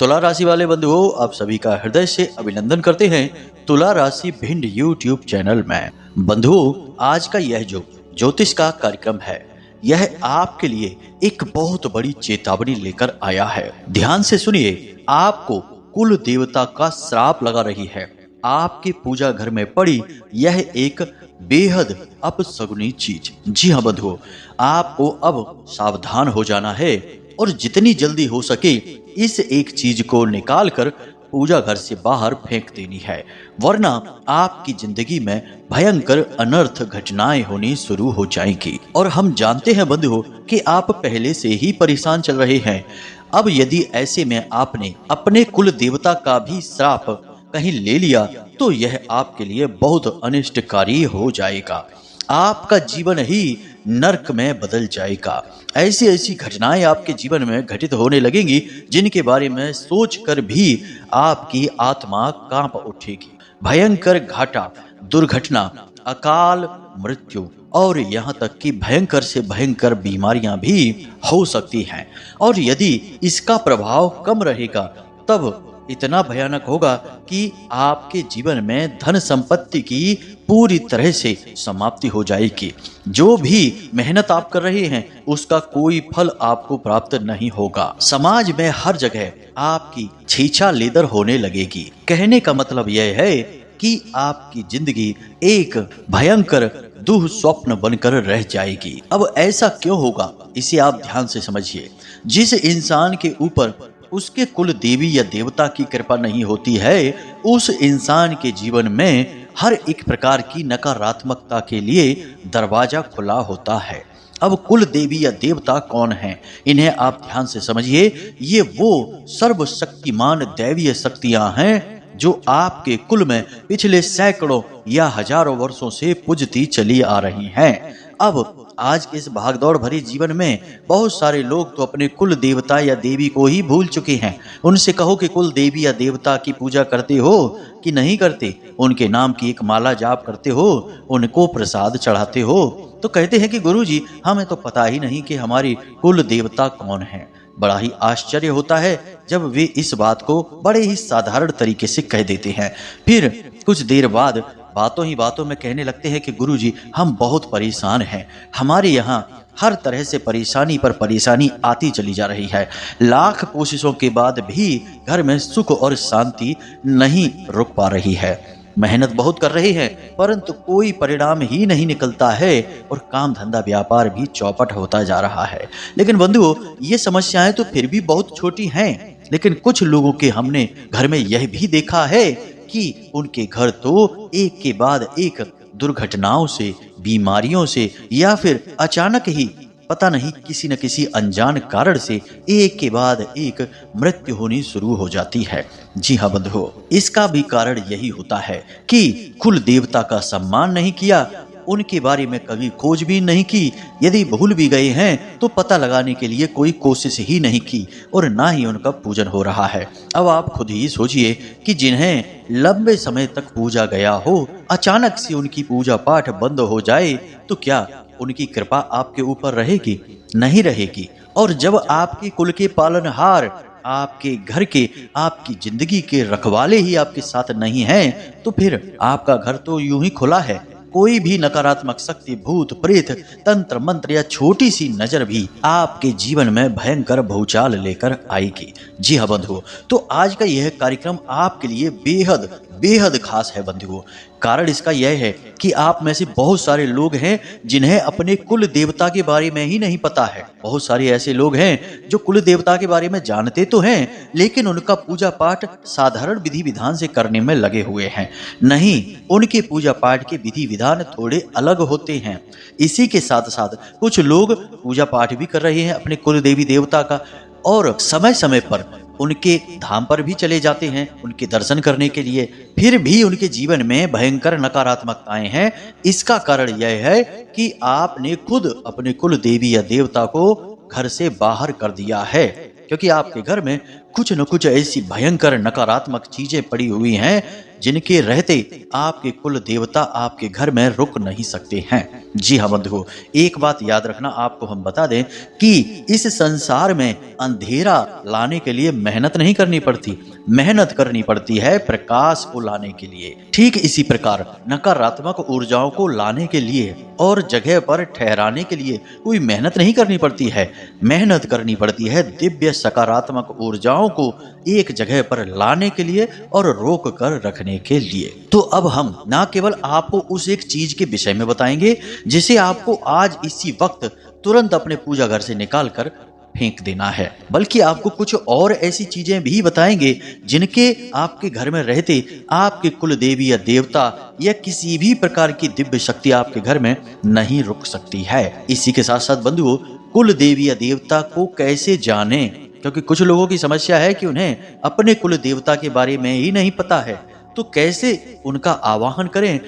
तुला राशि वाले बंधुओं, आप सभी का हृदय से अभिनंदन करते हैं तुला राशि भिंड यूट्यूब चैनल में। बंधुओं, आज का यह जो ज्योतिष का कार्यक्रम है, यह आपके लिए एक बहुत बड़ी चेतावनी लेकर आया है। ध्यान से सुनिए। आपको कुल देवता का श्राप लगा रही है। आपके पूजा घर में पड़ी यह एक बेहद अपशगुनी चीज। जी हाँ बंधुओं, आपको अब सावधान हो जाना है और जितनी जल्दी हो सके इस एक चीज को निकाल कर पूजा घर से बाहर फेंक देनी है, वरना आपकी जिंदगी में भयंकर अनर्थ घटनाएं होनी शुरू हो जाएंगी। और हम जानते हैं बंधुओं कि आप पहले से ही परेशान चल रहे हैं। अब यदि ऐसे में आपने अपने कुल देवता का भी श्राप कहीं ले लिया तो यह आपके लिए बहुत अनिष्टकारी हो जाएगा। आपका जीवन ही नरक में बदल जाएगा। ऐसी ऐसी घटनाएं आपके जीवन में घटित होने लगेंगी जिनके बारे में सोचकर भी आपकी आत्मा कांप उठेगी। भयंकर घाटा, दुर्घटना, अकाल मृत्यु और यहाँ तक कि भयंकर से भयंकर बीमारियां भी हो सकती हैं। और यदि इसका प्रभाव कम रहेगा तब इतना भयानक होगा कि आपके जीवन में धन संपत्ति की पूरी तरह से समाप्ति हो जाएगी। जो भी मेहनत आप कर रहे हैं उसका कोई फल आपको प्राप्त नहीं होगा। समाज में हर जगह आपकी छीछा लेदर होने लगेगी। कहने का मतलब यह है कि आपकी जिंदगी एक भयंकर दुःस्वप्न बनकर रह जाएगी। अब ऐसा क्यों होगा, इसे आप ध्यान से समझिए। जिस इंसान के ऊपर उसके कुल देवी या देवता की कृपा नहीं होती है, उस इंसान के जीवन में हर एक प्रकार की नकारात्मकता के लिए दरवाजा खुला होता है। अब कुल देवी या देवता कौन हैं, इन्हें आप ध्यान से समझिए। ये वो सर्वशक्तिमान दैवीय शक्तियां हैं जो आपके कुल में पिछले सैकड़ों या हजारों वर्षों से पूजती चली आ रही हैं। अब आज के इस भागदौड़ भरे जीवन में बहुत सारे लोग तो अपने कुल देवता या देवी को ही भूल चुके हैं। उनसे कहो कि कुल देवी या देवता की पूजा करते हो कि नहीं करते, उनके नाम की एक माला जाप करते हो, उनको प्रसाद चढ़ाते हो, तो कहते हैं कि गुरुजी हमें तो पता ही नहीं कि हमारी कुल देवता कौन है। बड़ा ही आश्चर्य होता है जब वे इस बात को बड़े ही साधारण तरीके से कह देते हैं। फिर कुछ देर बाद बातों ही बातों में कहने लगते हैं कि गुरुजी हम बहुत परेशान हैं, हमारे यहाँ हर तरह से परेशानी पर परेशानी आती चली जा रही है। लाख कोशिशों के बाद भी घर में सुख और शांति नहीं रुक पा रही है। मेहनत बहुत कर रहे हैं परंतु कोई परिणाम ही नहीं निकलता है और काम धंधा व्यापार भी चौपट होता जा रहा है। लेकिन बंधुओं, ये समस्याएं तो फिर भी बहुत छोटी हैं, लेकिन कुछ लोगों के हमने घर में यह भी देखा है कि उनके घर तो एक के बाद एक दुर्घटनाओं से, बीमारियों से या फिर अचानक ही पता नहीं किसी न किसी अनजान कारण से एक के बाद एक मृत्यु होनी शुरू हो जाती है। जी हाँ बंधुओं, इसका भी कारण यही होता है कि कुल देवता का सम्मान नहीं किया, उनके बारे में कभी खोजबीन नहीं की। यदि भूल भी गए हैं तो पता लगाने के लिए कोई कोशिश ही नहीं की और ना ही उनका पूजन हो रहा है। अब आप खुद ही सोचिए कि जिन्हें लंबे समय तक पूजा गया हो, अचानक से उनकी पूजा पाठ बंद हो जाए तो क्या उनकी कृपा आपके ऊपर रहेगी? नहीं रहेगी। और जब आपके कुल के पालनहार, आपके घर के, आपकी जिंदगी के रखवाले ही आपके साथ नहीं हैं तो फिर आपका घर तो यूं ही खुला है। कोई भी नकारात्मक शक्ति, भूत प्रेत, तंत्र मंत्र या छोटी सी नजर भी आपके जीवन में भयंकर भूचाल लेकर आएगी। जी हाँ बंधुओं, तो आज का यह कार्यक्रम आपके लिए बेहद बेहद खास है बंधुओं। कारण इसका यह है कि आप में से बहुत सारे लोग हैं जिन्हें अपने कुल देवता के बारे में ही नहीं पता है। बहुत सारे ऐसे लोग हैं जो कुल देवता के बारे में जानते तो हैं लेकिन उनका पूजा पाठ साधारण विधि विधान से करने में लगे हुए हैं। नहीं, उनके पूजा पाठ के विधि विधान थोड़े अलग होते हैं। इसी के साथ साथ कुछ लोग पूजा पाठ भी कर रहे हैं अपने कुल देवी देवता का और समय समय पर उनके धाम पर भी चले जाते हैं उनके दर्शन करने के लिए, फिर भी उनके जीवन में भयंकर नकारात्मकताएं हैं। इसका कारण यह है कि आपने खुद अपने कुल देवी या देवता को घर से बाहर कर दिया है, क्योंकि आपके घर में कुछ न कुछ ऐसी भयंकर नकारात्मक चीजें पड़ी हुई हैं जिनके रहते आपके कुल देवता आपके घर में रुक नहीं सकते हैं। जी हाँ बंधुओं, एक बात याद रखना, आपको हम बता दें कि इस संसार में अंधेरा लाने के लिए मेहनत नहीं करनी पड़ती, मेहनत करनी पड़ती है प्रकाश को लाने के लिए। ठीक इसी प्रकार नकारात्मक ऊर्जाओं को लाने के लिए और जगह पर ठहराने के लिए कोई मेहनत नहीं करनी पड़ती है, मेहनत करनी पड़ती है दिव्य सकारात्मक ऊर्जाओं को एक जगह पर लाने के लिए और रोक कर रखने के लिए। तो अब हम ना केवल आपको उस एक चीज के विषय में बताएंगे जिसे आपको आज इसी वक्त तुरंत अपने पूजा घर से निकाल कर फेंक देना है, बल्कि आपको कुछ और ऐसी चीजें भी बताएंगे जिनके आपके घर में रहते आपके कुल देवी या देवता या किसी भी प्रकार की दिव्य शक्ति आपके घर में नहीं रुक सकती है। इसी के साथ साथ बंधुओं, कुल देवी या देवता को कैसे जाने, क्योंकि कुछ लोगों की समस्या है कि उन्हें अपने कुल देवता के बारे में ही नहीं पता है, तो कैसे उनका आवाहन करें,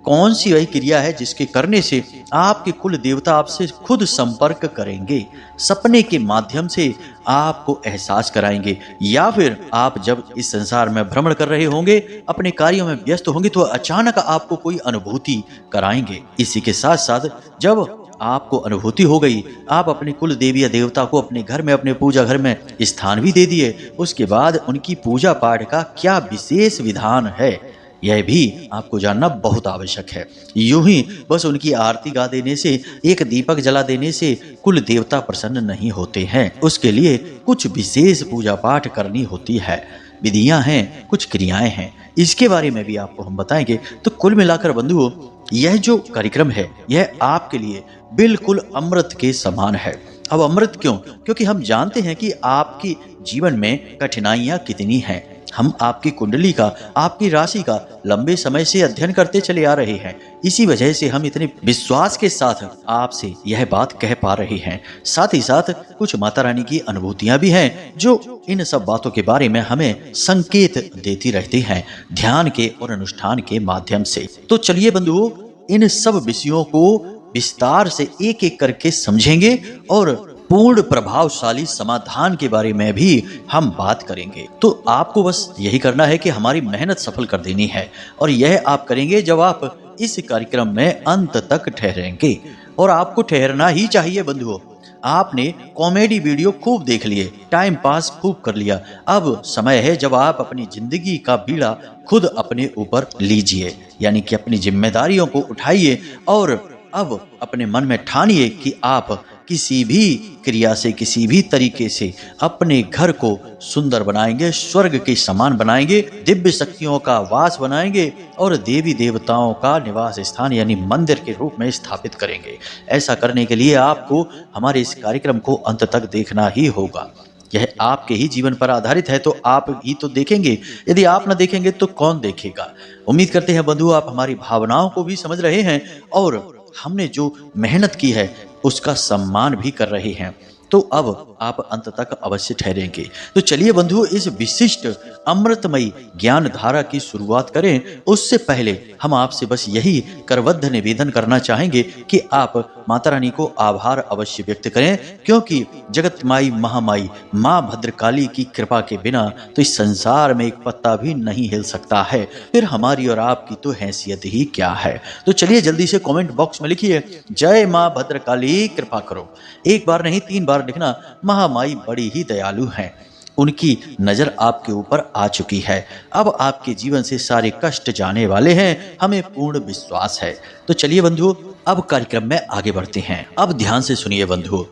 कौन सी वही क्रिया है जिसके करने से आपके कुल देवता आपसे खुद संपर्क करेंगे, सपने के माध्यम से आपको एहसास कराएंगे, या फिर आप जब इस संसार में भ्रमण कर रहे होंगे, अपने कार्यों में व्यस्त होंगे, तो अचानक आपको कोई अनुभूति कराएंगे। इसी के साथ साथ जब आपको अनुभूति हो गई, आप अपने कुल देवी या देवता को अपने घर में, अपने पूजा घर में स्थान भी दे दिए, उसके बाद उनकी पूजा पाठ का क्या विशेष विधान है यह भी आपको जानना बहुत आवश्यक है। यूं ही बस उनकी आरती गा देने से, एक दीपक जला देने से कुल देवता प्रसन्न नहीं होते हैं, उसके लिए कुछ विशेष पूजा पाठ करनी होती है, विधियां हैं, कुछ क्रियाएं हैं, इसके बारे में भी आपको हम बताएंगे। तो कुल मिलाकर बंधुओं, यह जो कार्यक्रम है यह आपके लिए बिल्कुल अमृत के समान है। अब अमृत क्यों? क्योंकि हम जानते हैं कि आपके जीवन में कठिनाइयां कितनी हैं। हम आपकी कुंडली का, आपकी राशि का लंबे समय से अध्ययन करते चले आ रहे हैं, इसी वजह से हम इतने विश्वास के साथ आपसे यह बात कह पा रहे हैं। साथ ही साथ कुछ माता रानी की अनुभूतियां भी हैं जो इन सब बातों के बारे में हमें संकेत देती रहती हैं ध्यान के और अनुष्ठान के माध्यम से। तो चलिए बंधुओं, इन सब विषयों को विस्तार से एक एक करके समझेंगे और पूर्ण प्रभावशाली समाधान के बारे में भी हम बात करेंगे। तो आपको बस यही करना है कि हमारी मेहनत सफल कर देनी है, और यह आप करेंगे जब आप इस कार्यक्रम में अंत तक ठहरेंगे, और आपको ठहरना ही चाहिए बंधुओं। आपने कॉमेडी वीडियो खूब देख लिए, टाइम पास खूब कर लिया, अब समय है जब आप अपनी जिंदगी का बीड़ा खुद अपने ऊपर लीजिए, यानी कि अपनी जिम्मेदारियों को उठाइए और अब अपने मन में ठानिए कि आप किसी भी क्रिया से, किसी भी तरीके से अपने घर को सुंदर बनाएंगे, स्वर्ग के समान बनाएंगे, दिव्य शक्तियों का वास बनाएंगे और देवी देवताओं का निवास स्थान यानी मंदिर के रूप में स्थापित करेंगे। ऐसा करने के लिए आपको हमारे इस कार्यक्रम को अंत तक देखना ही होगा। यह आपके ही जीवन पर आधारित है, तो आप ही तो देखेंगे, यदि आप न देखेंगे तो कौन देखेगा। उम्मीद करते हैं बंधु आप हमारी भावनाओं को भी समझ रहे हैं और हमने जो मेहनत की है उसका सम्मान भी कर रहे हैं। तो अब आप अंत तक अवश्य ठहरेंगे। तो चलिए बंधुओं, इस विशिष्ट अमृतमयी ज्ञान धारा की शुरुआत करें। उससे पहले हम आपसे बस यही करबद्ध निवेदन करना चाहेंगे कि आप माता रानी को आभार अवश्य व्यक्त करें, क्योंकि जगत माई महामाई माँ भद्रकाली की कृपा के बिना तो इस संसार में एक पत्ता भी नहीं हिल सकता है, फिर हमारी और आपकी तो हैसियत ही क्या है। तो चलिए जल्दी से कमेंट बॉक्स में लिखिए, जय माँ भद्रकाली कृपा करो। एक बार नहीं 3 बार लिखना। महामाई बड़ी ही दयालु हैं, उनकी नजर आपके ऊपर आ चुकी है, अब आपके जीवन से सारे कष्ट जाने वाले हैं, हमें पूर्ण विश्वास है। तो चलिए बंधुओं, अब कार्यक्रम में आगे बढ़ते हैं। अब ध्यान से सुनिए बंधुओं,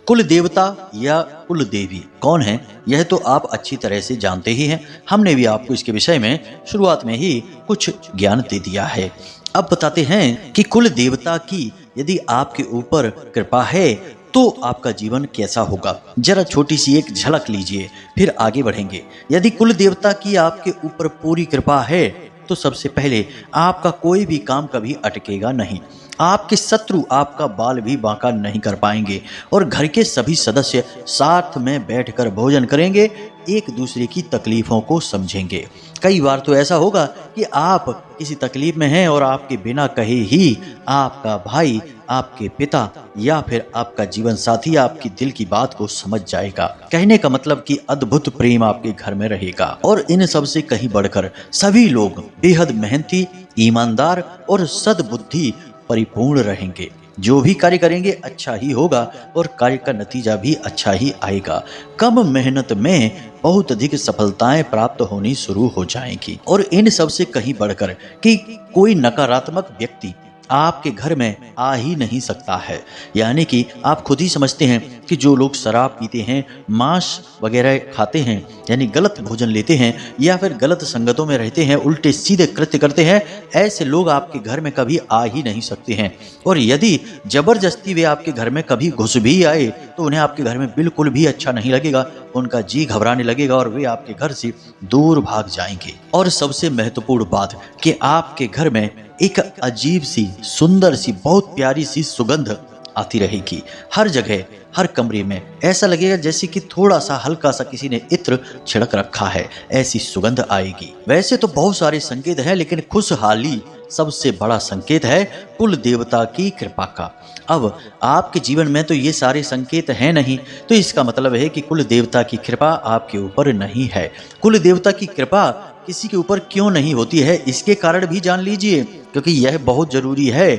कुल देवता या कुल देवी कौन है यह तो आप अच्छी तरह से जानते ही हैं। हमने भी आपको इसके विषय में शुरुआत में ही कुछ ज्ञान दे दिया है। अब बताते हैं कि कुल देवता की यदि आपके ऊपर कृपा है तो आपका जीवन कैसा होगा। जरा छोटी सी एक झलक लीजिए, फिर आगे बढ़ेंगे। यदि कुल देवता की आपके ऊपर पूरी कृपा है तो सबसे पहले आपका कोई भी काम कभी अटकेगा नहीं, आपके शत्रु आपका बाल भी बांका नहीं कर पाएंगे और घर के सभी सदस्य साथ में बैठकर भोजन करेंगे, एक दूसरे की तकलीफों को समझेंगे। कई बार तो ऐसा होगा कि आप किसी तकलीफ में हैं और आपके बिना कहे ही आपका भाई, आपके पिता या फिर आपका जीवन साथी आपकी दिल की बात को समझ जाएगा। कहने का मतलब कि अद्भुत प्रेम आपके घर में रहेगा। और इन सब से कहीं बढ़कर सभी लोग बेहद मेहनती, ईमानदार और सद्बुद्धि परिपूर्ण रहेंगे। जो भी कार्य करेंगे अच्छा ही होगा और कार्य का नतीजा भी अच्छा ही आएगा। कम मेहनत में बहुत अधिक सफलताएं प्राप्त होनी शुरू हो जाएंगी। और इन सब से कहीं बढ़कर कि कोई नकारात्मक व्यक्ति आपके घर में आ ही नहीं सकता है। यानी कि आप खुद ही समझते हैं कि जो लोग शराब पीते हैं, मांस वगैरह खाते हैं, यानी गलत भोजन लेते हैं या फिर गलत संगतों में रहते हैं, उल्टे सीधे कृत्य करते हैं, ऐसे लोग आपके घर में कभी आ ही नहीं सकते हैं। और यदि जबरदस्ती वे आपके घर में कभी घुस भी आए तो उन्हें आपके घर में बिल्कुल भी अच्छा नहीं लगेगा, उनका जी घबराने लगेगा और वे आपके घर से दूर भाग जाएंगे। और सबसे महत्वपूर्ण बात कि आपके घर में एक अजीब सी, सुंदर सी, बहुत प्यारी सी सुगंध आती रहेगी। हर जगह, हर कमरे में ऐसा लगेगा जैसे कि थोड़ा सा हल्का सा किसी ने इत्र छिड़क रखा है, ऐसी सुगंध आएगी। वैसे तो बहुत सारे संकेत हैं, लेकिन खुशहाली सबसे बड़ा संकेत है कुल देवता की कृपा का। अब आपके जीवन में तो ये सारे संकेत हैं नहीं, तो इसका मतलब है कि कुल देवता की कृपा आपके ऊपर नहीं है। कुल देवता की कृपा किसी के ऊपर क्यों नहीं होती है, इसके कारण भी जान लीजिए, क्योंकि यह बहुत जरूरी है।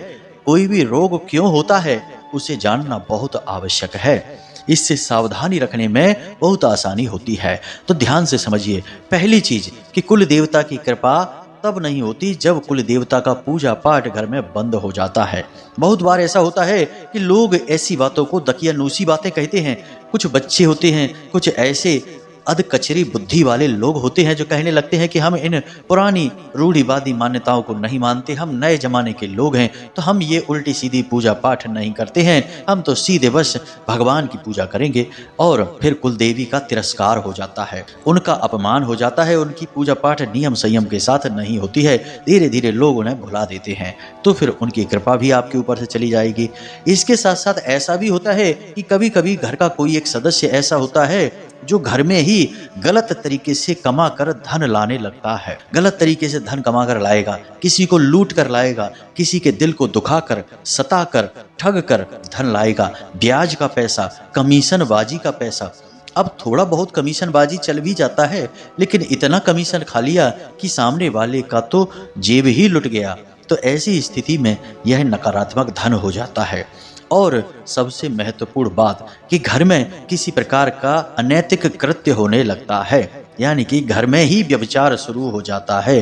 कोई भी रोग क्यों होता है उसे जानना बहुत आवश्यक है। इससे सावधानी रखने में बहुत आसानी होती है। तो ध्यान से समझिए। पहली चीज कि कुल देवता की कृपा तब नहीं होती जब कुल देवता का पूजा पाठ घर में बंद हो जाता है। बहुत बार ऐसा होता है कि लोग ऐसी बातों को दकियानूसी बातें कहते हैं। कुछ बच्चे होते हैं, कुछ ऐसे अधकचरी बुद्धि वाले लोग होते हैं जो कहने लगते हैं कि हम इन पुरानी रूढ़िवादी मान्यताओं को नहीं मानते, हम नए जमाने के लोग हैं, तो हम ये उल्टी सीधी पूजा पाठ नहीं करते हैं, हम तो सीधे बस भगवान की पूजा करेंगे। और फिर कुलदेवी का तिरस्कार हो जाता है, उनका अपमान हो जाता है, उनकी पूजा पाठ नियम संयम के साथ नहीं होती है। धीरे धीरे लोग उन्हें भुला देते हैं, तो फिर उनकी कृपा भी आपके ऊपर से चली जाएगी। इसके साथ साथ ऐसा भी होता है कि कभी कभी घर का कोई एक सदस्य ऐसा होता है जो घर में ही गलत तरीके से कमा कर धन लाने लगता है। गलत तरीके से धन कमा कर लाएगा, किसी को लूट कर लाएगा, किसी के दिल को दुखाकर, सताकर, ठग कर धन लाएगा। ब्याज का पैसा, कमीशन बाजी का पैसा। अब थोड़ा बहुत कमीशन बाजी चल भी जाता है, लेकिन इतना कमीशन खा लिया कि सामने वाले का तो जेब ही लुट गया। तो ऐसी स्थिति में यह नकारात्मक धन हो जाता है। और सबसे महत्वपूर्ण बात कि घर में किसी प्रकार का अनैतिक कृत्य होने लगता है, यानी कि घर में ही व्यभिचार शुरू हो जाता है।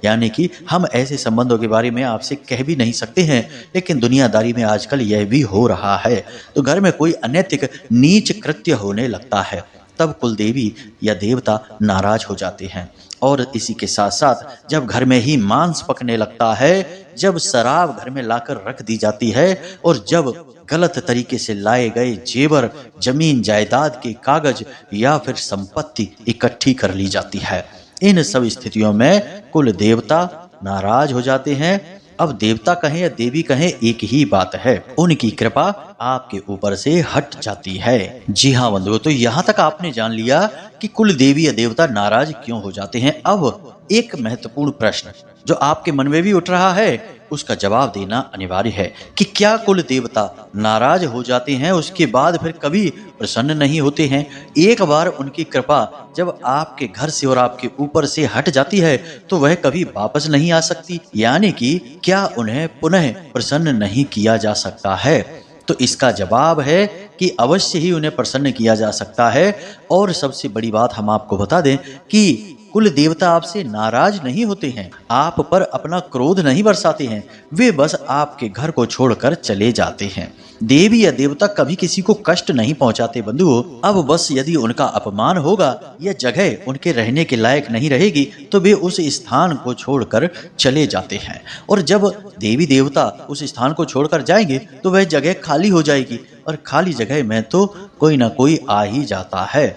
यानी कि हम ऐसे संबंधों के बारे में आपसे कह भी नहीं सकते हैं, लेकिन दुनियादारी में आजकल यह भी हो रहा है। तो घर में कोई अनैतिक नीच कृत्य होने लगता है, तब कुलदेवी या देवता नाराज हो जाते हैं। और इसी के साथ साथ जब घर में ही मांस पकने लगता है, जब शराब घर में लाकर रख दी जाती है और जब गलत तरीके से लाए गए जेवर, जमीन जायदाद के कागज या फिर संपत्ति इकट्ठी कर ली जाती है, इन सब स्थितियों में कुल देवता नाराज हो जाते हैं। अब देवता कहें या देवी कहें, एक ही बात है, उनकी कृपा आपके ऊपर से हट जाती है। जी हाँ बंधुओं, तो यहाँ तक आपने जान लिया कि कुल देवी या देवता नाराज क्यों हो जाते हैं। अब एक महत्वपूर्ण प्रश्न जो आपके मन में भी उठ रहा है, उसका जवाब देना अनिवार्य है कि क्या कुल देवता नाराज हो जाते हैं, उसके बाद फिर कभी प्रसन्न नहीं होते हैं? एक बार उनकी कृपा जब आपके घर से और आपके ऊपर से हट जाती है तो वह कभी वापस नहीं आ सकती, यानी कि क्या उन्हें पुनः प्रसन्न नहीं किया जा सकता है? तो इसका जवाब है कि अवश्य ही उन्हें प्रसन्न किया जा सकता है। और सबसे बड़ी बात हम आपको बता दें कि कुल देवता आपसे नाराज नहीं होते हैं, आप पर अपना क्रोध नहीं बरसाते हैं, वे बस आपके घर को छोड़कर चले जाते हैं। देवी या देवता कभी किसी को कष्ट नहीं पहुंचाते बंधुओं। अब बस यदि उनका अपमान होगा या जगह उनके रहने के लायक नहीं रहेगी तो वे उस स्थान को छोड़कर चले जाते हैं। और जब देवी देवता उस स्थान को छोड़कर जाएंगे तो वह जगह खाली हो जाएगी, और खाली जगह में तो कोई ना कोई आ ही जाता है।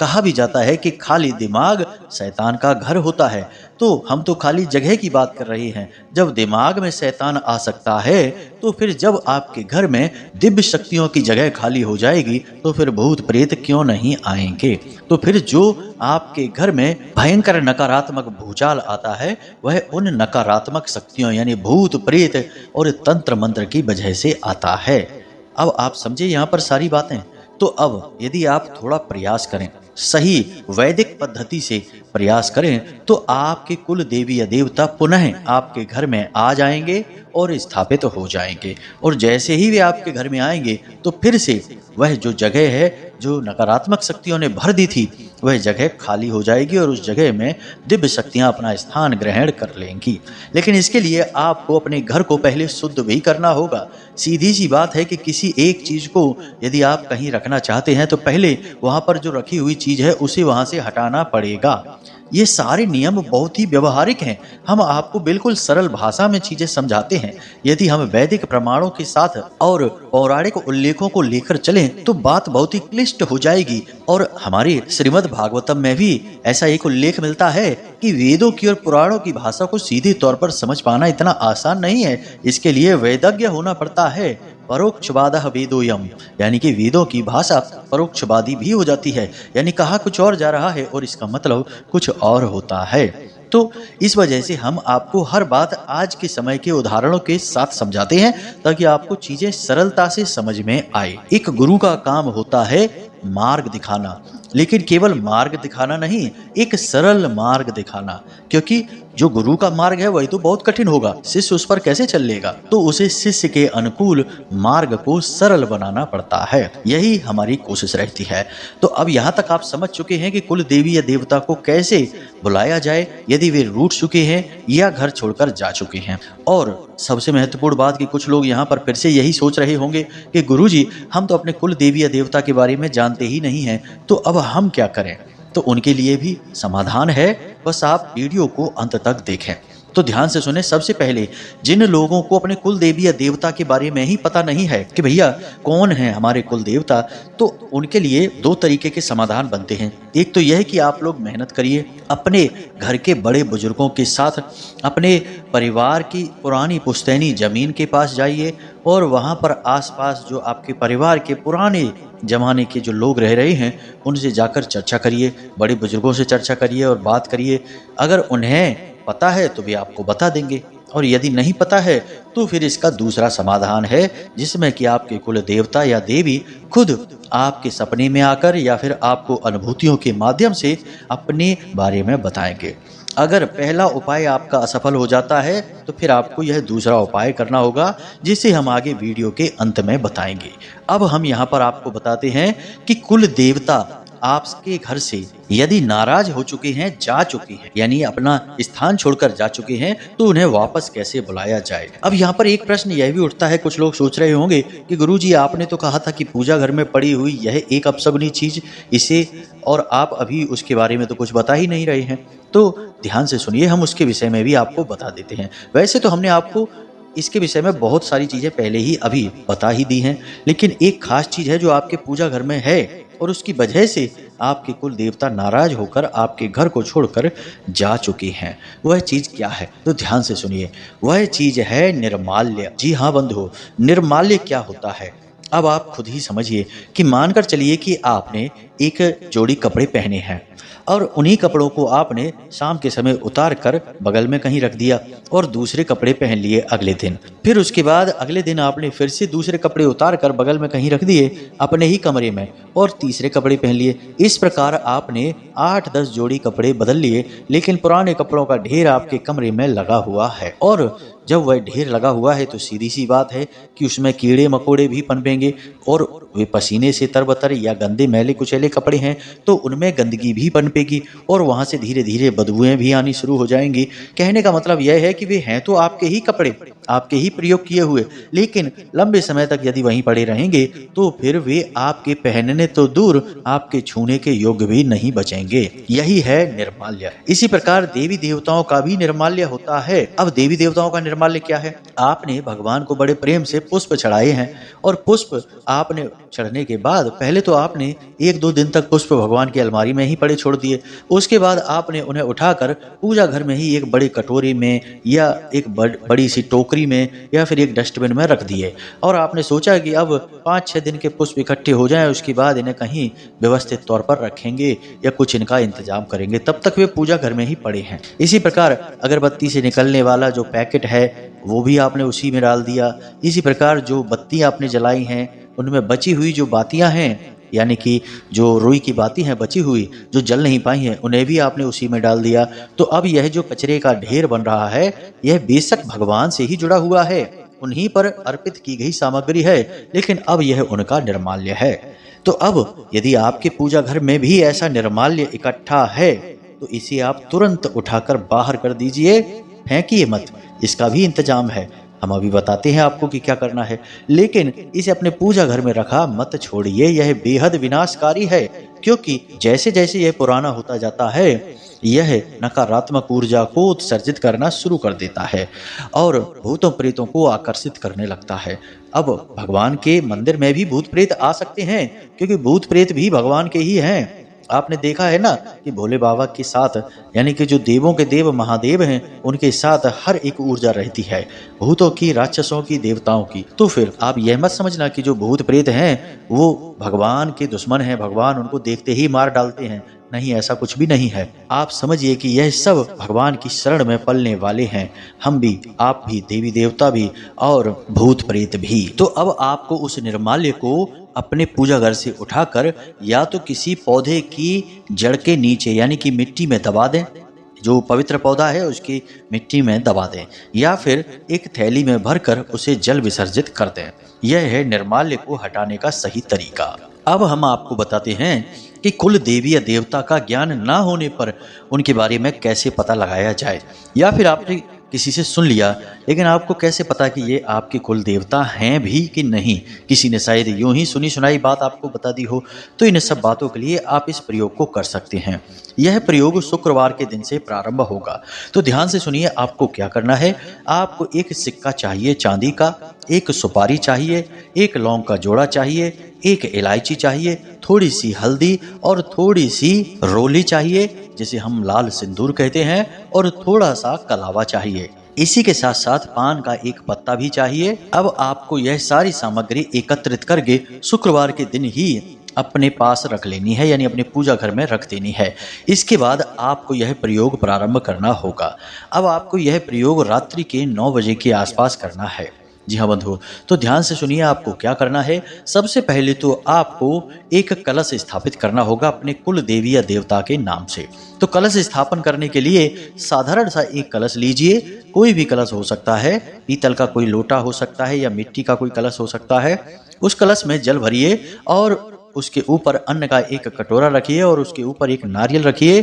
कहा भी जाता है कि खाली दिमाग शैतान का घर होता है। तो हम तो खाली जगह की बात कर रहे हैं। जब दिमाग में शैतान आ सकता है तो फिर जब आपके घर में दिव्य शक्तियों की जगह खाली हो जाएगी तो फिर भूत प्रेत क्यों नहीं आएंगे। तो फिर जो आपके घर में भयंकर नकारात्मक भूचाल आता है वह उन नकारात्मक शक्तियों यानी भूत प्रेत और तंत्र मंत्र की वजह से आता है। अब आप समझे यहाँ पर सारी बातें। तो अब यदि आप थोड़ा प्रयास करें, सही वैदिक पद्धति से प्रयास करें तो आपके कुल देवी या देवता पुनः आपके घर में आ जाएंगे और स्थापित हो जाएंगे। और जैसे ही वे आपके घर में आएंगे तो फिर से वह जो जगह है जो नकारात्मक शक्तियों ने भर दी थी वह जगह खाली हो जाएगी और उस जगह में दिव्य शक्तियां अपना स्थान ग्रहण कर लेंगी। लेकिन इसके लिए आपको अपने घर को पहले शुद्ध भी करना होगा। सीधी सी बात है कि किसी एक चीज को यदि आप कहीं रखना चाहते हैं तो पहले वहां पर जो रखी हुई चीज है उसे वहां से हटाना पड़ेगा। ये सारे नियम बहुत ही व्यवहारिक हैं। हम आपको बिल्कुल सरल भाषा में चीजें समझाते हैं। यदि हम वैदिक प्रमाणों के साथ और पौराणिक उल्लेखों को लेकर चलें तो बात बहुत ही क्लिष्ट हो जाएगी। और हमारे श्रीमद् भागवतम में भी ऐसा एक उल्लेख मिलता है कि वेदों की और पुराणों की भाषा को सीधे तौर पर समझ पाना इतना आसान नहीं है। इसके लिए वेदज्ञ होना पड़ता है। परोक्षवादः वेदोयम, यानी कि वेदों की भाषा परोक्षवादी भी हो जाती है, यानी कहा कुछ और जा रहा है और इसका मतलब कुछ और होता है। तो इस वजह से हम आपको हर बात आज के समय के उदाहरणों के साथ समझाते हैं ताकि आपको चीजें सरलता से समझ में आए। एक गुरु का काम होता है मार्ग दिखाना, लेकिन केवल मार्ग दिखाना नहीं, एक सरल मार्ग दिखाना। क्योंकि जो गुरु का मार्ग है वही तो बहुत कठिन होगा, शिष्य उस पर कैसे चल लेगा। तो उसे शिष्य के अनुकूल मार्ग को सरल बनाना पड़ता है। यही हमारी कोशिश रहती है। तो अब यहाँ तक आप समझ चुके हैं कि कुल देवी या देवता को कैसे बुलाया जाए यदि वे रूठ चुके हैं या घर छोड़कर जा चुके हैं। और सबसे महत्वपूर्ण बात कि कुछ लोग यहाँ पर फिर से यही सोच रहे होंगे कि गुरुजी हम तो अपने कुल देवी या देवता के बारे में जानते ही नहीं हैं, तो अब हम क्या करें। तो उनके लिए भी समाधान है, बस आप वीडियो को अंत तक देखें। तो ध्यान से सुने। सबसे पहले जिन लोगों को अपने कुल देवी या देवता के बारे में ही पता नहीं है कि भैया कौन है हमारे कुल देवता, तो उनके लिए दो तरीके के समाधान बनते हैं। एक तो यह कि आप लोग मेहनत करिए, अपने घर के बड़े बुजुर्गों के साथ अपने परिवार की पुरानी पुश्तैनी जमीन के पास जाइए और वहाँ पर आसपास जो आपके परिवार के पुराने जमाने के जो लोग रह रहे हैं उनसे जाकर चर्चा करिए, बड़े बुजुर्गों से चर्चा करिए और बात करिए। अगर उन्हें पता है तो वे आपको बता देंगे, और यदि नहीं पता है तो फिर इसका दूसरा समाधान है जिसमें कि आपके कुल देवता या देवी खुद आपके सपने में आकर या फिर आपको अनुभूतियों के माध्यम से अपने बारे में बताएंगे। अगर पहला उपाय आपका असफल हो जाता है तो फिर आपको यह दूसरा उपाय करना होगा जिसे हम आगे वीडियो के अंत में बताएंगे। अब हम यहाँ पर आपको बताते हैं कि कुल देवता आपके घर से यदि नाराज हो चुके हैं, जा चुके हैं, यानी अपना स्थान छोड़कर जा चुके हैं, तो उन्हें वापस कैसे बुलाया जाए। अब यहाँ पर एक प्रश्न यह भी उठता है, कुछ लोग सोच रहे होंगे कि गुरुजी आपने तो कहा था कि पूजा घर में पड़ी हुई यह एक अपशगुनी चीज इसे, और आप अभी उसके बारे में तो कुछ बता ही नहीं रहे हैं। तो ध्यान से सुनिए, हम उसके विषय में भी आपको बता देते हैं। वैसे तो हमने आपको इसके विषय में बहुत सारी चीजें पहले ही अभी बता ही दी हैं, लेकिन एक खास चीज है जो आपके पूजा घर में है और उसकी वजह से आपके कुल देवता नाराज होकर आपके घर को छोड़कर जा चुके हैं। वह चीज क्या है तो ध्यान से सुनिए। वह चीज है निर्माल्य। जी हाँ बंधु, निर्माल्य क्या होता है अब आप खुद ही समझिए कि मानकर चलिए कि आपने एक जोड़ी कपड़े पहने हैं और उन्हीं कपड़ों को आपने शाम के समय उतार कर बगल में कहीं रख दिया और दूसरे कपड़े पहन लिए अगले दिन। फिर उसके बाद अगले दिन आपने फिर से दूसरे कपड़े उतार कर बगल में कहीं रख दिए अपने ही कमरे में और तीसरे कपड़े पहन लिए। इस प्रकार आपने 8-10 जोड़ी कपड़े बदल लिए, लेकिन पुराने कपड़ों का ढेर आपके कमरे में लगा हुआ है। और जब वह ढेर लगा हुआ है तो सीधी सी बात है कि उसमें कीड़े मकोड़े भी पनपेंगे और वे पसीने से तरबतर या गंदे मैले कुचैले कपड़े हैं तो उनमें गंदगी भी पनपेगी और वहां से धीरे धीरे बदबूएं भी आनी शुरू हो जाएंगी। कहने का मतलब यह है कि वे हैं तो आपके ही कपड़े, आपके ही प्रयोग किए हुए, लेकिन लंबे समय तक यदि वहीं पड़े रहेंगे तो फिर वे आपके पहनने तो दूर आपके छूने के योग्य भी नहीं बचेंगे। यही है निर्माल्य। इसी प्रकार देवी देवताओं का भी निर्माल्य होता है। अब देवी देवताओं का निर्माल्य निर्माल्य क्या है? आपने भगवान को बड़े प्रेम से पुष्प चढ़ाए हैं और पुष्प आपने चढ़ने के बाद पहले तो आपने 1-2 दिन तक पुष्प भगवान की अलमारी में ही पड़े छोड़ दिए। उसके बाद आपने उन्हें उठाकर पूजा घर में ही एक बड़ी कटोरी में या एक बड़ी सी टोकरी में या फिर एक डस्टबिन में रख दिए और आपने सोचा कि अब 5-6 दिन के पुष्प इकट्ठे हो जाएं, उसके बाद इन्हें कहीं व्यवस्थित तौर पर रखेंगे या कुछ इनका इंतजाम करेंगे, तब तक वे पूजा घर में ही पड़े हैं। इसी प्रकार अगरबत्ती से निकलने वाला जो पैकेट है वो भी आपने उसी में डाल दिया। इसी प्रकार जो बत्ती आपने जलाई हैं उनमें बची हुई जो बातियां हैं, यानी कि जो रुई की बाती हैं बची हुई जो जल नहीं पाई हैं, उन्हें भी आपने उसी में डाल दिया। तो अब यह जो कचरे का ढेर बन रहा है यह बेशक भगवान से ही जुड़ा हुआ है, उन्हीं पर अर्पित की गई सामग्री है, लेकिन अब यह उनका निर्माल्य है। तो अब यदि आपके पूजा घर में भी ऐसा निर्माल्य इकट्ठा है तो इसे आप तुरंत उठाकर बाहर कर दीजिए, फेंकिए मत। इसका भी इंतजाम है, हम अभी बताते हैं आपको कि क्या करना है, लेकिन इसे अपने पूजा घर में रखा मत छोड़िए। यह बेहद विनाशकारी है, क्योंकि जैसे जैसे यह पुराना होता जाता है यह नकारात्मक ऊर्जा को उत्सर्जित करना शुरू कर देता है और भूतों प्रेतों को आकर्षित करने लगता है। अब भगवान के मंदिर में भी भूत प्रेत आ सकते हैं, क्योंकि भूत प्रेत भी भगवान के ही हैं। आपने देखा है ना कि भोले बाबा के साथ, यानी कि जो देवों के देव महादेव हैं, उनके साथ हर एक ऊर्जा रहती है, भूतों की, राक्षसों की, देवताओं की। तो फिर आप यह मत समझना कि जो भूत प्रेत हैं वो भगवान के दुश्मन हैं, भगवान उनको देखते ही मार डालते हैं। नहीं, ऐसा कुछ भी नहीं है। आप समझिए कि यह सब भगवान की शरण में पलने वाले हैं, हम भी, आप भी, देवी देवता भी और भूत प्रेत भी। तो अब आपको उस निर्माल्य को अपने पूजा घर से उठाकर या तो किसी पौधे की जड़ के नीचे यानी कि मिट्टी में दबा दें, जो पवित्र पौधा है उसकी मिट्टी में दबा दें, या फिर एक थैली में भरकर उसे जल विसर्जित कर दें। यह है निर्माल्य को हटाने का सही तरीका। अब हम आपको बताते हैं कि कुल देवी या देवता का ज्ञान ना होने पर उनके बारे में कैसे पता लगाया जाए, या फिर आपने किसी से सुन लिया लेकिन आपको कैसे पता कि ये आपके कुल देवता हैं भी कि नहीं। किसी ने शायद यूं ही सुनी सुनाई बात आपको बता दी हो। तो इन सब बातों के लिए आप इस प्रयोग को कर सकते हैं। यह प्रयोग शुक्रवार के दिन से प्रारंभ होगा। तो ध्यान से सुनिए, आपको क्या करना है। आपको एक सिक्का चाहिए चांदी का, एक सुपारी चाहिए, एक लौंग का जोड़ा चाहिए, एक इलायची चाहिए, थोड़ी सी हल्दी और थोड़ी सी रोली चाहिए जिसे हम लाल सिंदूर कहते हैं, और थोड़ा सा कलावा चाहिए। इसी के साथ साथ पान का एक पत्ता भी चाहिए। अब आपको यह सारी सामग्री एकत्रित करके शुक्रवार के दिन ही अपने पास रख लेनी है, यानी अपने पूजा घर में रख देनी है। इसके बाद आपको यह प्रयोग प्रारंभ करना होगा। अब आपको यह प्रयोग रात्रि के 9 बजे के आसपास करना है। जी हाँ बंधु, तो ध्यान से सुनिए आपको क्या करना है। सबसे पहले तो आपको एक कलश स्थापित करना होगा अपने कुल देवी या देवता के नाम से। तो कलश स्थापन करने के लिए साधारण सा एक कलश लीजिए, कोई भी कलश हो सकता है, पीतल का कोई लोटा हो सकता है या मिट्टी का कोई कलश हो सकता है। उस कलश में जल भरिए और उसके ऊपर अन्न का एक कटोरा रखिए और उसके ऊपर एक नारियल रखिए।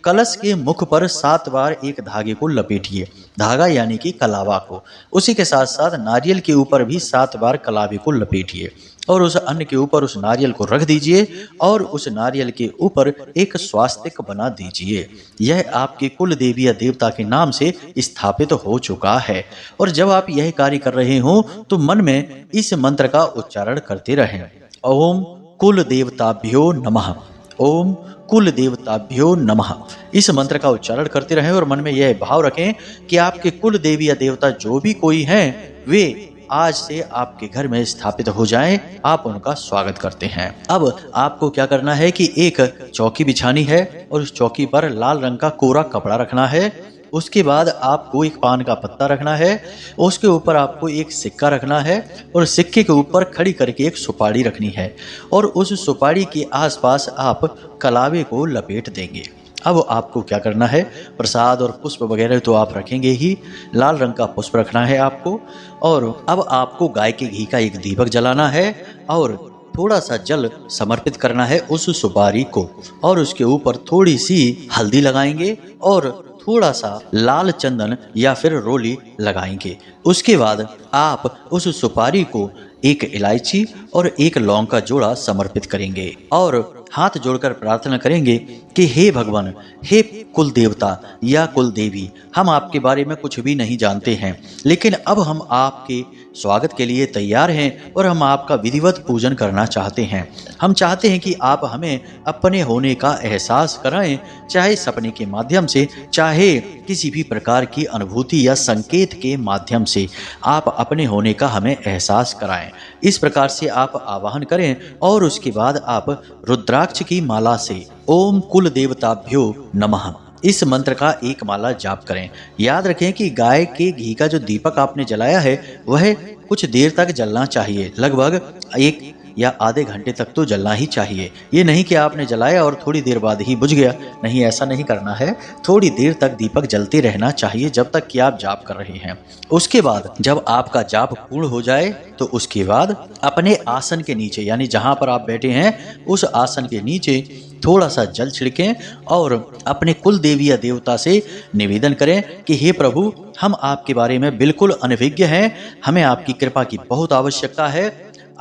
कलश के मुख पर 7 बार एक धागे को लपेटिए, धागा यानी कि कलावा को। उसी के साथ साथ नारियल के ऊपर भी 7 बार कलावे को लपेटिए और उस अन्न के ऊपर उस नारियल को रख दीजिए और उस नारियल के ऊपर एक स्वास्तिक बना दीजिए। यह आपके कुल देवी या देवता के नाम से स्थापित हो चुका है। और जब आप यह कार्य कर रहे हो तो मन में इस मंत्र का उच्चारण करते रहें, ओम कुल देवताभ्यो नमः, ओम कुल देवताभ्यो नमः। इस मंत्र का उच्चारण करते रहें और मन में यह भाव रखें कि आपके कुल देवी या देवता जो भी कोई हैं वे आज से आपके घर में स्थापित हो जाएं, आप उनका स्वागत करते हैं। अब आपको क्या करना है कि एक चौकी बिछानी है और उस चौकी पर लाल रंग का कोरा कपड़ा रखना है। उसके बाद आपको एक पान का पत्ता रखना है, उसके ऊपर आपको एक सिक्का रखना है और सिक्के के ऊपर खड़ी करके एक सुपारी रखनी है और उस सुपारी के आसपास आप कलावे को लपेट देंगे। अब आपको क्या करना है, प्रसाद और पुष्प वगैरह तो आप रखेंगे ही, लाल रंग का पुष्प रखना है आपको। और अब आपको गाय के घी का एक दीपक जलाना है और थोड़ा सा जल समर्पित करना है उस सुपारी को और उसके ऊपर थोड़ी सी हल्दी लगाएंगे और थोड़ा सा लाल चंदन या फिर रोली लगाएंगे। उसके बाद आप उस सुपारी को एक इलायची और एक लौंग का जोड़ा समर्पित करेंगे और हाथ जोड़कर प्रार्थना करेंगे कि हे भगवान, हे कुल देवता या कुल देवी, हम आपके बारे में कुछ भी नहीं जानते हैं, लेकिन अब हम आपके स्वागत के लिए तैयार हैं और हम आपका विधिवत पूजन करना चाहते हैं। हम चाहते हैं कि आप हमें अपने होने का एहसास कराएं, चाहे सपने के माध्यम से, चाहे किसी भी प्रकार की अनुभूति या संकेत के माध्यम से आप अपने होने का हमें एहसास कराएं। इस प्रकार से आप आवाहन करें और उसके बाद आप रुद्राक्ष की माला से ओम कुल देवताभ्यो नमः इस मंत्र का एक माला जाप करें। याद रखें कि गाय के घी का जो दीपक आपने जलाया है वह कुछ देर तक जलना चाहिए, लगभग 1 या आधे घंटे तक तो जलना ही चाहिए। ये नहीं कि आपने जलाया और थोड़ी देर बाद ही बुझ गया, नहीं, ऐसा नहीं करना है। थोड़ी देर तक दीपक जलते रहना चाहिए जब तक कि आप जाप कर रहे हैं। उसके बाद जब आपका जाप पूर्ण हो जाए तो उसके बाद अपने आसन के नीचे, यानी जहां पर आप बैठे हैं उस आसन के नीचे थोड़ा सा जल छिड़कें और अपने कुल देवी या देवता से निवेदन करें कि हे प्रभु, हम आपके बारे में बिल्कुल अनभिज्ञ हैं, हमें आपकी कृपा की बहुत आवश्यकता है,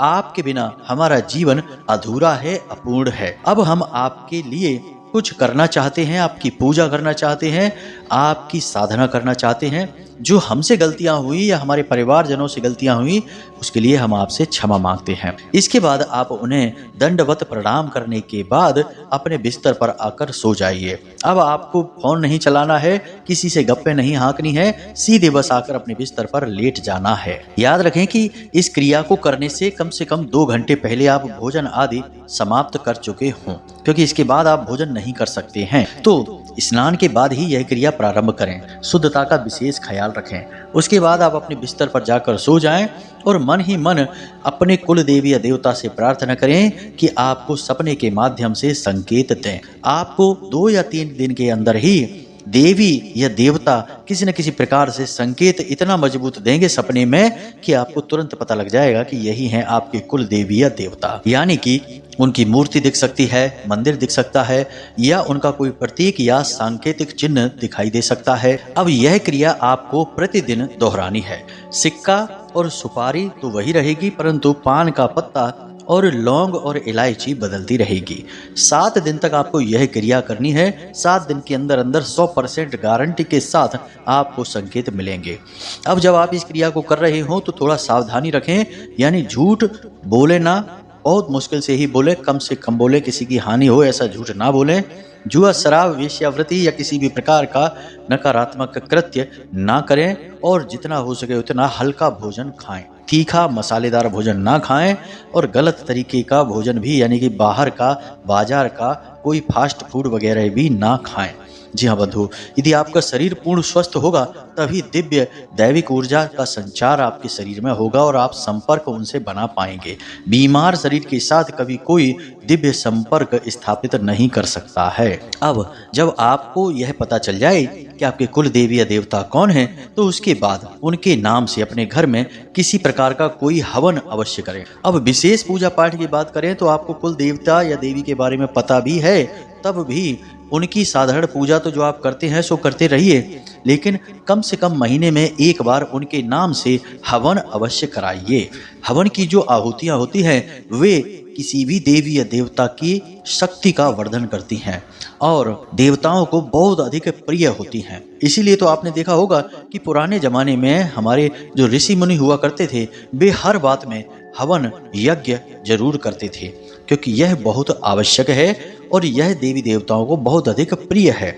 आपके बिना हमारा जीवन अधूरा है, अपूर्ण है। अब हम आपके लिए कुछ करना चाहते हैं, आपकी पूजा करना चाहते हैं, आपकी साधना करना चाहते हैं। जो हमसे गलतियां हुई या हमारे परिवारजनों से गलतियां हुई उसके लिए हम आपसे क्षमा मांगते हैं। इसके बाद आप उन्हें दंडवत प्रणाम करने के बाद अपने बिस्तर पर आकर सो जाइए। अब आपको फोन नहीं चलाना है, किसी से गप्पे नहीं हाँकनी है, सीधे बस आकर अपने बिस्तर पर लेट जाना है। याद रखें कि इस क्रिया को करने से कम 2 घंटे पहले आप भोजन आदि समाप्त कर चुके हों, क्योंकि इसके बाद आप भोजन नहीं कर सकते हैं। तो स्नान के बाद ही यह क्रिया प्रारंभ करें। शुद्धता का विशेष ख्याल रखें। उसके बाद आप अपने बिस्तर पर जाकर सो जाएं और मन ही मन अपने कुल देवी या देवता से प्रार्थना करें कि आपको सपने के माध्यम से संकेत दें। आपको 2 या 3 दिन के अंदर ही देवी या देवता किसी न किसी प्रकार से संकेत इतना मजबूत देंगे सपने में कि आपको तुरंत पता लग जाएगा कि यही हैं आपके कुल देवी या देवता। यानी कि उनकी मूर्ति दिख सकती है, मंदिर दिख सकता है, या उनका कोई प्रतीक या सांकेतिक चिन्ह दिखाई दे सकता है। अब यह क्रिया आपको प्रतिदिन दोहरानी है। सिक्का और सुपारी तो वही रहेगी, परंतु पान का पत्ता और लौंग और इलायची बदलती रहेगी। 7 दिन तक आपको यह क्रिया करनी है। 7 दिन के अंदर अंदर 100% गारंटी के साथ आपको संकेत मिलेंगे। अब जब आप इस क्रिया को कर रहे हो तो थोड़ा सावधानी रखें, यानी झूठ बोले ना, बहुत मुश्किल से ही बोले, कम से कम बोले, किसी की हानि हो ऐसा झूठ ना बोलें। जुआ, शराब, वेश्यावृत्ति या किसी भी प्रकार का नकारात्मक कृत्य ना करें और जितना हो सके उतना हल्का भोजन खाएं। तीखा मसालेदार भोजन ना खाएं और गलत तरीके का भोजन भी, यानी कि बाहर का, बाजार का कोई फास्ट फूड वगैरह भी ना खाएं। जी हाँ बंधु, यदि आपका शरीर पूर्ण स्वस्थ होगा तभी दिव्य दैविक ऊर्जा का संचार आपके शरीर में होगा और आप संपर्क उनसे बना पाएंगे। बीमार शरीर के साथ कभी कोई दिव्य संपर्क स्थापित नहीं कर सकता है। अब जब आपको यह पता चल जाए कि आपके कुल देवी या देवता कौन हैं, तो उसके बाद उनके नाम से अपने घर में किसी प्रकार का कोई हवन अवश्य करें। अब विशेष पूजा पाठ की बात करें तो आपको कुल देवता या देवी के बारे में पता भी है, तब भी उनकी साधारण पूजा तो जो आप करते हैं सो करते रहिए, लेकिन कम से कम महीने में एक बार उनके नाम से हवन अवश्य कराइए। हवन की जो आहुतियां होती हैं वे किसी भी देवी या देवता की शक्ति का वर्धन करती हैं और देवताओं को बहुत अधिक प्रिय होती हैं। इसीलिए तो आपने देखा होगा कि पुराने जमाने में हमारे जो ऋषि मुनि हुआ करते थे वे हर बात में हवन यज्ञ जरूर करते थे, क्योंकि यह बहुत आवश्यक है और यह देवी देवताओं को बहुत अधिक प्रिय है।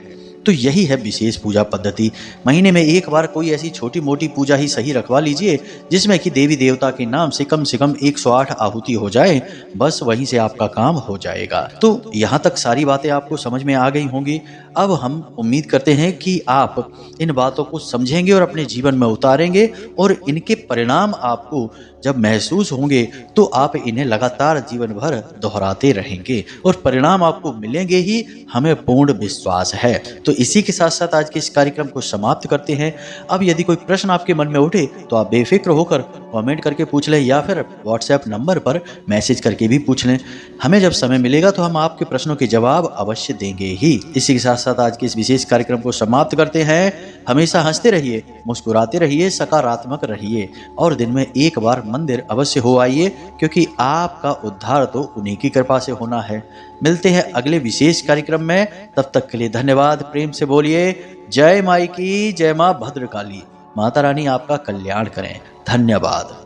तो यही है विशेष पूजा पद्धति। महीने में एक बार कोई ऐसी छोटी मोटी पूजा ही सही रखवा लीजिए जिसमें कि देवी देवता के नाम से कम 108 आहुति हो जाए, बस वहीं से आपका काम हो जाएगा। तो यहाँ तक सारी बातें आपको समझ में आ गई होंगी। अब हम उम्मीद करते हैं कि आप इन बातों को समझेंगे और अपने जीवन में उतारेंगे और इनके परिणाम आपको जब महसूस होंगे तो आप इन्हें लगातार जीवन भर दोहराते रहेंगे और परिणाम आपको मिलेंगे ही, हमें पूर्ण विश्वास है। तो इसी के साथ साथ आज के इस कार्यक्रम को समाप्त करते हैं। अब यदि कोई प्रश्न आपके मन में उठे तो आप बेफिक्र होकर कमेंट करके पूछ लें या फिर व्हाट्सएप नंबर पर मैसेज करके भी पूछ लें। हमें जब समय मिलेगा तो हम आपके प्रश्नों के जवाब अवश्य देंगे ही। इसी के साथ साथ आज के इस विशेष कार्यक्रम को समाप्त करते हैं। हमेशा हंसते रहिए, मुस्कुराते रहिए, सकारात्मक रहिए और दिन में एक बार मंदिर अवश्य हो आइए, क्योंकि आपका उद्धार तो उन्हीं की कृपा से होना है। मिलते हैं अगले विशेष कार्यक्रम में, तब तक के लिए धन्यवाद। प्रेम से बोलिए जय माई की, जय मां भद्रकाली। माता रानी आपका कल्याण करें। धन्यवाद।